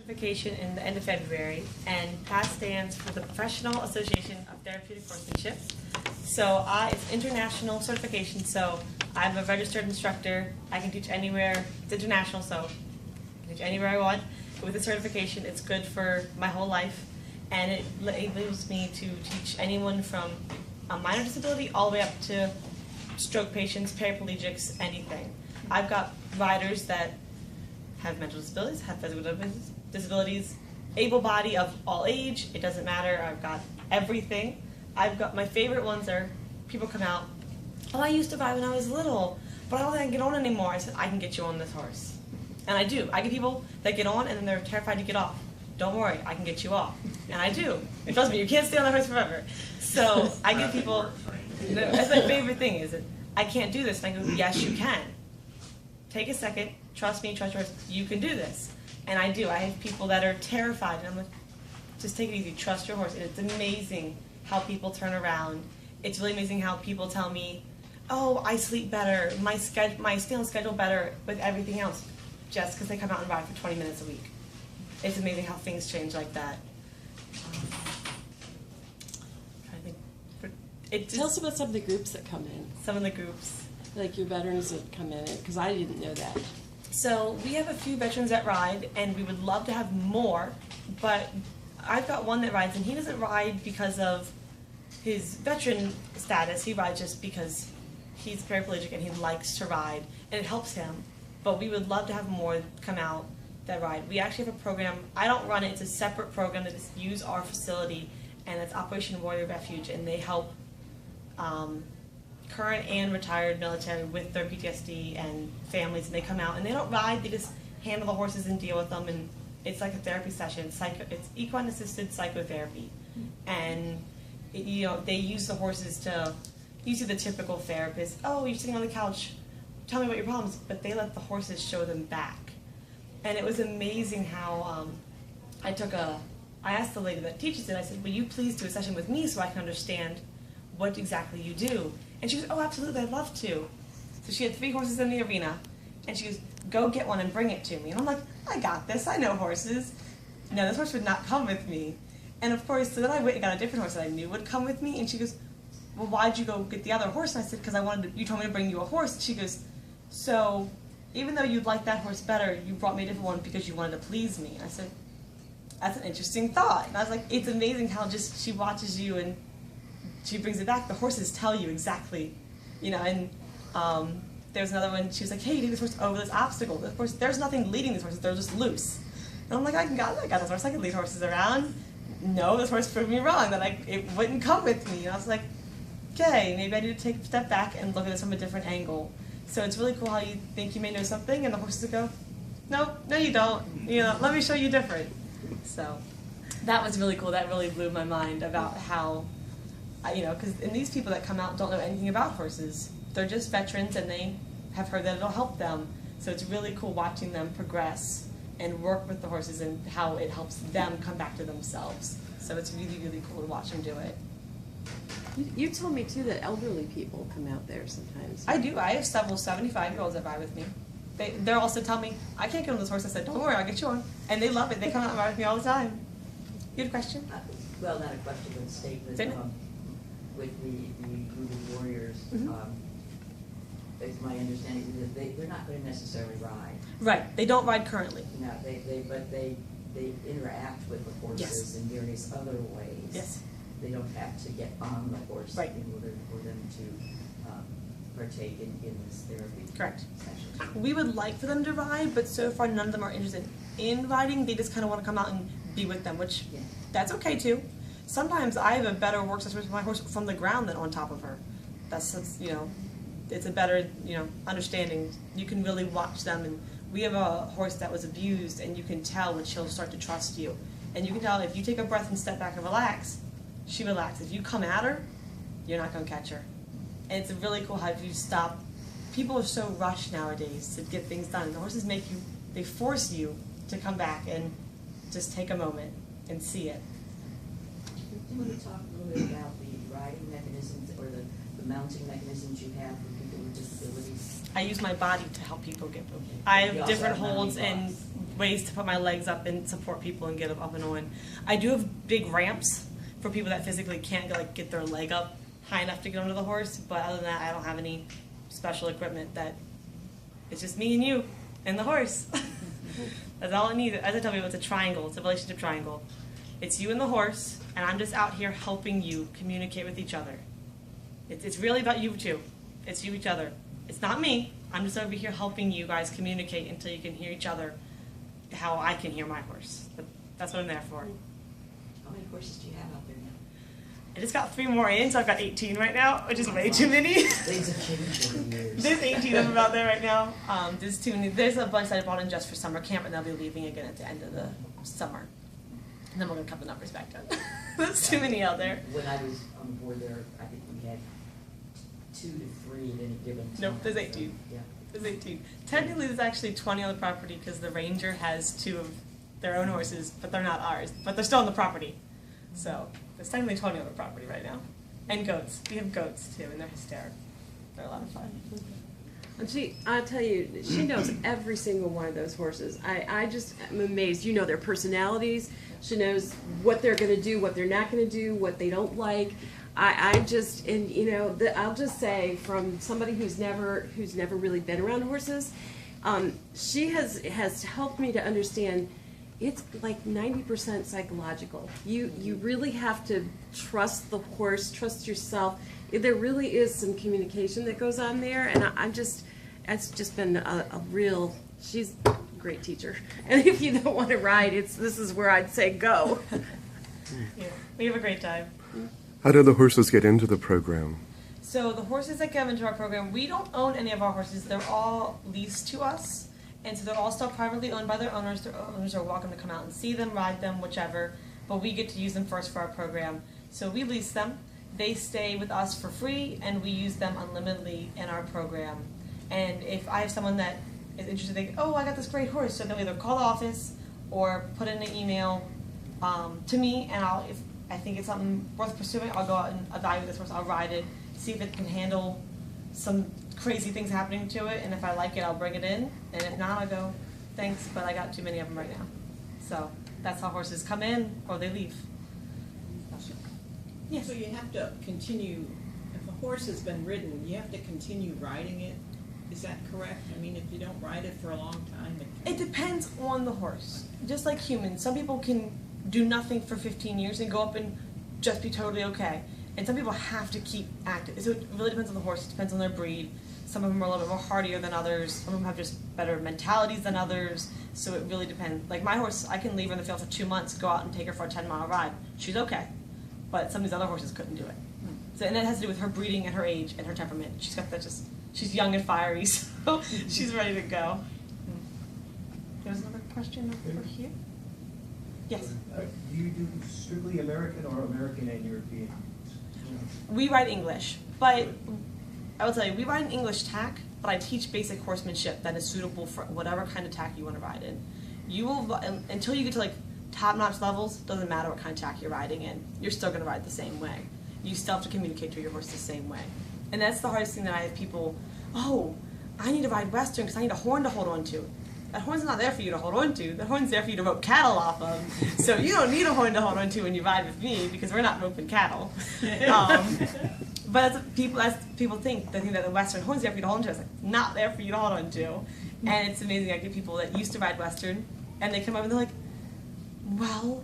certification in the end of February, and PASS stands for the Professional Association of Therapeutic Horsemanship. So it's international certification, so I'm a registered instructor. I can teach anywhere. It's international, so I can teach anywhere I want. With the certification, it's good for my whole life, and it enables me to teach anyone from a minor disability all the way up to stroke patients, paraplegics, anything. I've got riders that have mental disabilities, have physical disabilities, able body of all age, it doesn't matter, I've got everything. I've got my favorite ones are people come out, oh, I used to ride when I was little, but I don't think I can get on anymore. I said, I can get you on this horse. And I do. I get people that get on and then they're terrified to get off. Don't worry, I can get you off. And I do. And trust me, you can't stay on the horse forever. So I get people, that's my favorite thing is that I can't do this. And I go, yes, you can. Take a second, trust me, trust yours, you can do this. And I do. I have people that are terrified, and I'm like, just take it easy, trust your horse. And it's amazing how people turn around. It's really amazing how people tell me, oh, I sleep better, my stay on schedule better with everything else, just because they come out and ride for 20 minutes a week. It's amazing how things change like that. Tell us about some of the groups that come in. Some of the groups. Like your veterans that come in, because I didn't know that. So we have a few veterans that ride, and we would love to have more, but I've got one that rides, and he doesn't ride because of his veteran status. He rides just because he's paraplegic and he likes to ride, and it helps him. But we would love to have more come out that ride. We actually have a program. I don't run it. It's a separate program that is use our facility, and it's Operation Warrior Refuge, and they help current and retired military with their PTSD and families, and they come out and they don't ride, they just handle the horses and deal with them, and it's like a therapy session. It's equine assisted psychotherapy, and they use the horses to, you see the typical therapist, oh, you're sitting on the couch, tell me about your problems, but they let the horses show them back. And it was amazing how I asked the lady that teaches it, I said, will you please do a session with me so I can understand what exactly you do? And she goes, oh, absolutely, I'd love to. So she had 3 horses in the arena, and she goes, go get one and bring it to me. And I'm like, I got this, I know horses. No, this horse would not come with me. And of course, so then I went and got a different horse that I knew would come with me, and she goes, well, why'd you go get the other horse? And I said, because you told me to bring you a horse. And she goes, so even though you'd like that horse better, you brought me a different one because you wanted to please me. And I said, that's an interesting thought. And I was like, it's amazing how just she watches you and she brings it back. The horses tell you exactly, and there's another one, she was like, hey, you take this horse over this obstacle. This horse, there's nothing leading these horses, they're just loose. And I'm like, I got this horse, I can lead horses around. No, this horse proved me wrong, that it wouldn't come with me. And I was like, okay, maybe I need to take a step back and look at this from a different angle. So it's really cool how you think you may know something, and the horses will go, no, you don't. Let me show you different. So that was really cool. That really blew my mind about how, because these people that come out don't know anything about horses. They're just veterans, and they have heard that it'll help them. So it's really cool watching them progress and work with the horses and how it helps them come back to themselves. So it's really, really cool to watch them do it. You told me, too, that elderly people come out there sometimes. I do. I have several 75-year-olds that ride with me. They're also telling me, I can't get on this horse. I said, don't worry, I'll get you on. And they love it. They come out and ride with me all the time. You had a question? Well, not a question, but a statement. With the group of warriors, it's my understanding that they're not going to necessarily ride. Right. They don't ride currently. No, but they interact with the horses in various other ways. Yes. They don't have to get on the horse in order for them to partake in this therapy. Correct. Session. We would like for them to ride, but so far none of them are interested in riding. They just kind of want to come out and be with them, which that's okay too. Sometimes I have a better work session with my horse from the ground than on top of her. That's it's a better understanding. You can really watch them, and we have a horse that was abused, and you can tell when she'll start to trust you. And you can tell if you take a breath and step back and relax, she relaxes. If you come at her, you're not going to catch her. And it's really cool how you stop. People are so rushed nowadays to get things done. The horses they force you to come back and just take a moment and see it. Do you want to talk a little bit about the riding mechanisms or the mounting mechanisms you have for people with disabilities? I use my body to help people get moving. I have different holds and ways to put my legs up and support people and get them up and on. I do have big ramps for people that physically can't get their leg up high enough to get onto the horse, but other than that, I don't have any special equipment. That it's just me and you and the horse. That's all I need. As I tell people, it's a triangle. It's a relationship triangle. It's you and the horse, and I'm just out here helping you communicate with each other. It's really about you two. It's you, each other. It's not me. I'm just over here helping you guys communicate until you can hear each other how I can hear my horse. But that's what I'm there for. How many horses do you have out there now? I just got 3 more in, so I've got 18 right now, which is way too many. Things have changed over the years. There's 18 of them out there right now. There's too many. There's a bunch that I brought in just for summer camp, and they'll be leaving again at the end of the summer. And then we're going to cut the numbers back down. There's too many out there. When I was on board there, I think we had 2 to 3 at any given time. Nope, there's 18. Yeah. There's 18. Technically, there's actually 20 on the property because the ranger has 2 of their own horses, but they're not ours. But they're still on the property. So there's technically 20 on the property right now. And goats. We have goats too, and they're hysterical. They're a lot of fun. And I'll tell you, she knows every single one of those horses. I just am amazed. You know their personalities. She knows what they're going to do, what they're not going to do, what they don't like. I'll just say, from somebody who's never really been around horses, she has helped me to understand it's like 90% psychological. You really have to trust the horse, trust yourself. There really is some communication that goes on there, and it's just been a real, she's a great teacher. And if you don't want to ride, this is where I'd say go. Yeah, we have a great time. How do the horses get into the program? So the horses that come into our program, we don't own any of our horses. They're all leased to us. And so they're all still privately owned by their owners. Their owners are welcome to come out and see them, ride them, whichever. But we get to use them first for our program. So we lease them. They stay with us for free, and we use them unlimitedly in our program. And if I have someone that is interested, they go, oh, I got this great horse. So they'll either call the office or put in an email to me, and if I think it's something worth pursuing, I'll go out and evaluate this horse. I'll ride it, see if it can handle some crazy things happening to it, and if I like it, I'll bring it in, and if not, I'll go, thanks, but I got too many of them right now. So that's how horses come in or they leave. Yes. So you have to continue, if a horse has been ridden, you have to continue riding it. Is that correct? I mean, if you don't ride it for a long time, It depends on the horse. Just like humans, some people can do nothing for 15 years and go up and just be totally okay. And some people have to keep active. So it really depends on the horse. It depends on their breed. Some of them are a little bit more hardier than others. Some of them have just better mentalities than others. So it really depends. Like my horse, I can leave her in the field for 2 months, go out and take her for a 10-mile ride. She's okay. But some of these other horses couldn't do it. So, and that has to do with her breeding and her age and her temperament. She's got that she's young and fiery, so she's ready to go. There's another question over here. Yes. Do you do strictly American or American and European? We ride English, but I will tell you, we ride an English tack, but I teach basic horsemanship that is suitable for whatever kind of tack you want to ride in. You will, until you get to like top-notch levels, doesn't matter what kind of tack you're riding in, you're still going to ride the same way. You still have to communicate to your horse the same way. And that's the hardest thing that I have people, oh, I need to ride Western because I need a horn to hold on to. That horn's not there for you to hold on to. That horn's there for you to rope cattle off of. So you don't need a horn to hold on to when you ride with me because we're not roping cattle. But as people think, they think that the Western horn's there for you to hold on to. It's like, not there for you to hold on to. And it's amazing. I get people that used to ride Western, and they come over and they're like, well,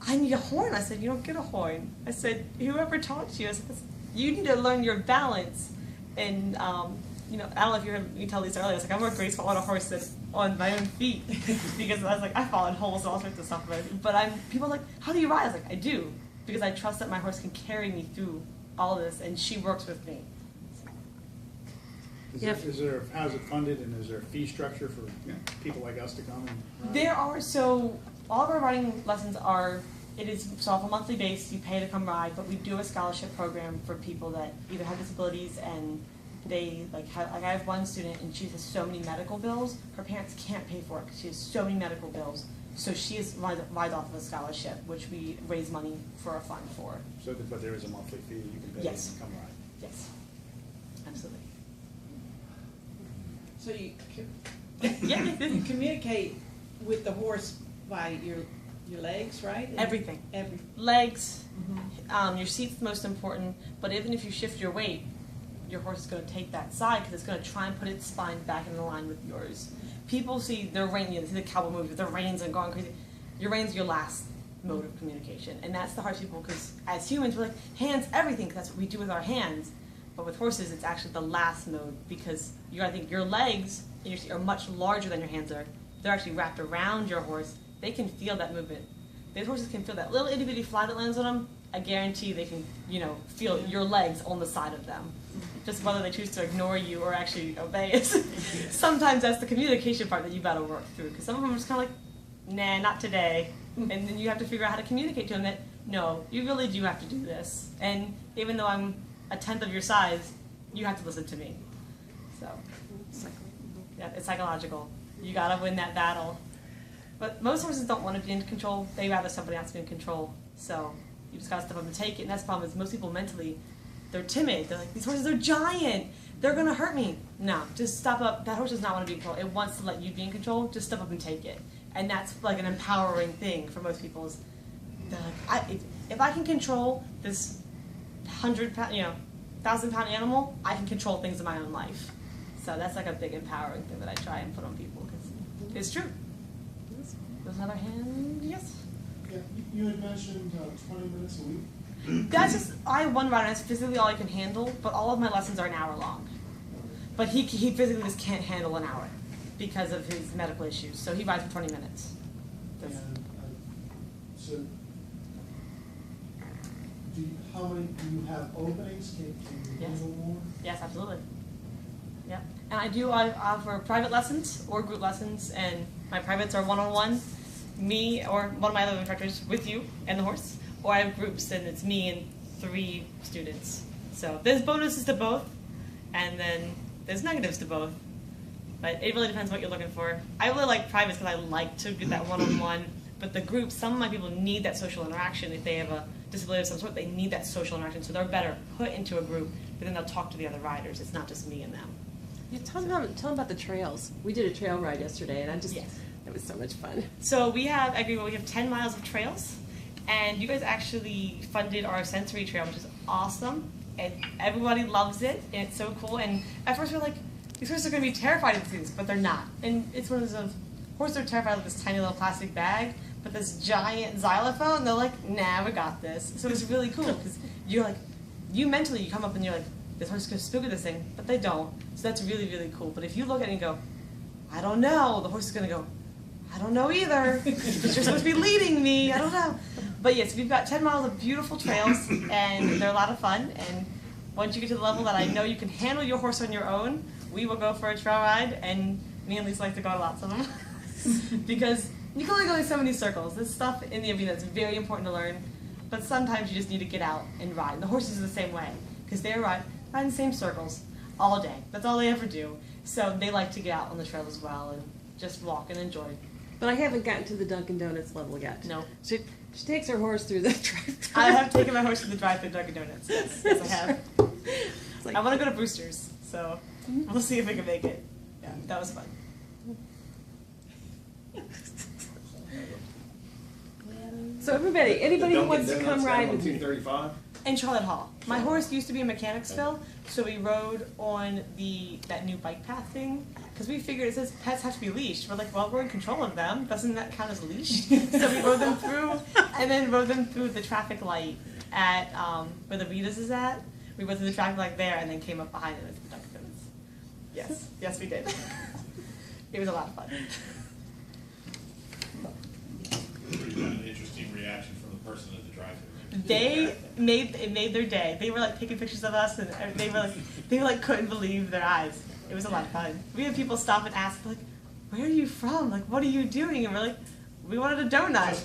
I need a horn. I said, you don't get a horn. I said, whoever taught you, I said, you need to learn your balance. And, you know, I don't know if you heard me tell Lisa earlier, I was like, I'm more graceful on a horse than on my own feet. Because I was like, I fall in holes and all sorts of stuff. But people are like, how do you ride? I was like, I do. Because I trust that my horse can carry me through all of this, and she works with me. How's it funded, and is there a fee structure for people like us to come and ride? There are, so all of our riding lessons are, it is off a monthly base, you pay to come ride, but we do have a scholarship program for people that either have disabilities and they, like I have one student and she has so many medical bills, her parents can't pay for it because she has so many medical bills. So she rides off of a scholarship, which we raise money for a fund for. So, but there is a monthly fee you can pay Yes. and come ride. Yes, absolutely. so you Yeah. you communicate with the horse by your legs, right? Everything. Legs, your seat's the most important, but even if you shift your weight, your horse is going to take that side because it's going to try and put its spine back in line with yours. People see their rein, they see the cowboy movie with their reins and going crazy. Your reins are your last mode of communication, and that's the hard people because as humans we're like hands everything because that's what we do with our hands, but with horses it's actually the last mode because you gotta think your legs and your seat are much larger than your hands are. They're actually wrapped around your horse. They can feel that movement. These horses can feel that little itty bitty fly that lands on them. I guarantee they can, feel your legs on the side of them. Just whether they choose to ignore you or actually obey is sometimes that's the communication part that you gotta work through. Because some of them are just kind of like, nah, not today. And then you have to figure out how to communicate to them that, no, you really do have to do this. And even though I'm a tenth of your size, you have to listen to me. So, yeah, it's psychological. You gotta win that battle. But most horses don't want to be in control. They rather somebody else be in control. So you just gotta step up and take it. And that's the problem is most people mentally, they're timid. They're like, these horses are giant. They're gonna hurt me. No, just step up. That horse does not want to be in control. It wants to let you be in control. Just step up and take it. And that's like an empowering thing for most people. Is they're like, if I can control this 100-pound, 1,000-pound animal, I can control things in my own life. So that's like a big empowering thing that I try and put on people because it's true. There's another hand. Yes. Yeah, you had mentioned 20 minutes a week. That's just I have one rider. That's physically all I can handle. But all of my lessons are an hour long. But he physically just can't handle an hour because of his medical issues. So he rides for 20 minutes. And so, how many do you have openings? Can you Yes. handle more? Yes, absolutely. Yeah, and I offer private lessons or group lessons, and my privates are one-on-one, me or one of my other instructors with you and the horse, or I have groups and it's me and 3 students. So there's bonuses to both, and then there's negatives to both. But it really depends what you're looking for. I really like privates because I like to do that one-on-one, but the groups, some of my people need that social interaction. If they have a disability of some sort, they need that social interaction, so they're better put into a group, but then they'll talk to the other riders. It's not just me and them. Yeah, tell them about the trails. We did a trail ride yesterday, and Yes. it was so much fun. So we have, at Greenwell, we have 10 miles of trails, and you guys actually funded our sensory trail, which is awesome, and everybody loves it, and it's so cool, and at first we're like, these horses are going to be terrified of these, but they're not, and it's one of those, horses are terrified of this tiny little plastic bag, but this giant xylophone, they're like, nah, we got this. So it's really cool, because you're like, you mentally, you come up and you're like, this horse is going to spook at this thing, but they don't. So that's really, really cool. But if you look at it and go, I don't know, the horse is going to go, I don't know either, because you're supposed to be leading me, I don't know. But yes, we've got 10 miles of beautiful trails, and they're a lot of fun. And once you get to the level that I know you can handle your horse on your own, we will go for a trail ride, and me and Lisa like to go to lots of them. Because you can only go in so many circles. This stuff in the arena is very important to learn, but sometimes you just need to get out and ride. And the horses are the same way, because they ride in the same circles all day. That's all they ever do. So they like to get out on the trail as well and just walk and enjoy. But I haven't gotten to the Dunkin' Donuts level yet. No. She takes her horse through the drive-thru. I have taken my horse to the drive-thru Dunkin' Donuts. Yes, yes, I have. It's like, I want to go to Brewster's, so we'll see if we can make it. Yeah, that was fun. so anybody who wants to come ride with me. 235? In Charlotte Hall. My horse used to be in Mechanicsville, so we rode on that new bike path thing, because we figured it says pets have to be leashed. We're like, well, we're in control of them. Doesn't that count as a leash? So we rode them through, and then rode them through the traffic light at where the Rita's is at. We went through the traffic light there, and then came up behind it with the Dunkin' Donuts. Yes, yes, we did. It was a lot of fun. An interesting reaction from the person at the drive-thru. It made their day. They were like taking pictures of us, and they were like couldn't believe their eyes. It was a lot of fun. We had people stop and ask like, "Where are you from? Like, what are you doing?" And we're like, "We wanted a donut."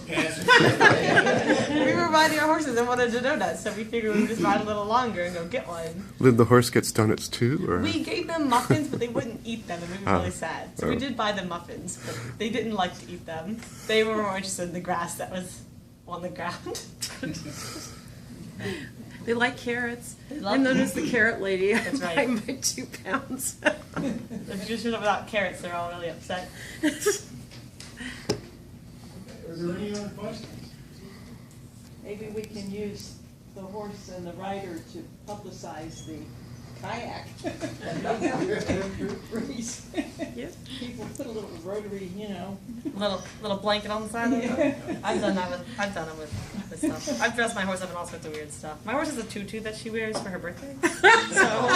We were riding our horses and wanted a donut, so we figured we'd just ride a little longer and go get one. Then the horse gets donuts too, or? We gave them muffins, but they wouldn't eat them, and we were really sad. So we did buy them muffins, but they didn't like to eat them. They were more interested in the grass that was on the ground. They like carrots. love I noticed the carrot lady. That's right. I my 2 pounds. If you just showed up without carrots, they're all really upset. there any other questions? Maybe we can use the horse and the rider to publicize the kayak race. Yep. People put a little rotary, you know. Little blanket on the side. I've done it with stuff. I've dressed my horse up in all sorts of weird stuff. My horse has a tutu that she wears for her birthday. So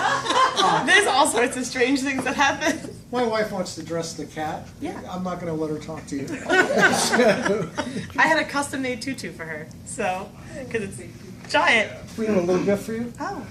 there's all sorts of strange things that happen. My wife wants to dress the cat. Yeah. I'm not gonna let her talk to you. I had a custom made tutu for her, so because it's giant. We have a little gift for you. Oh,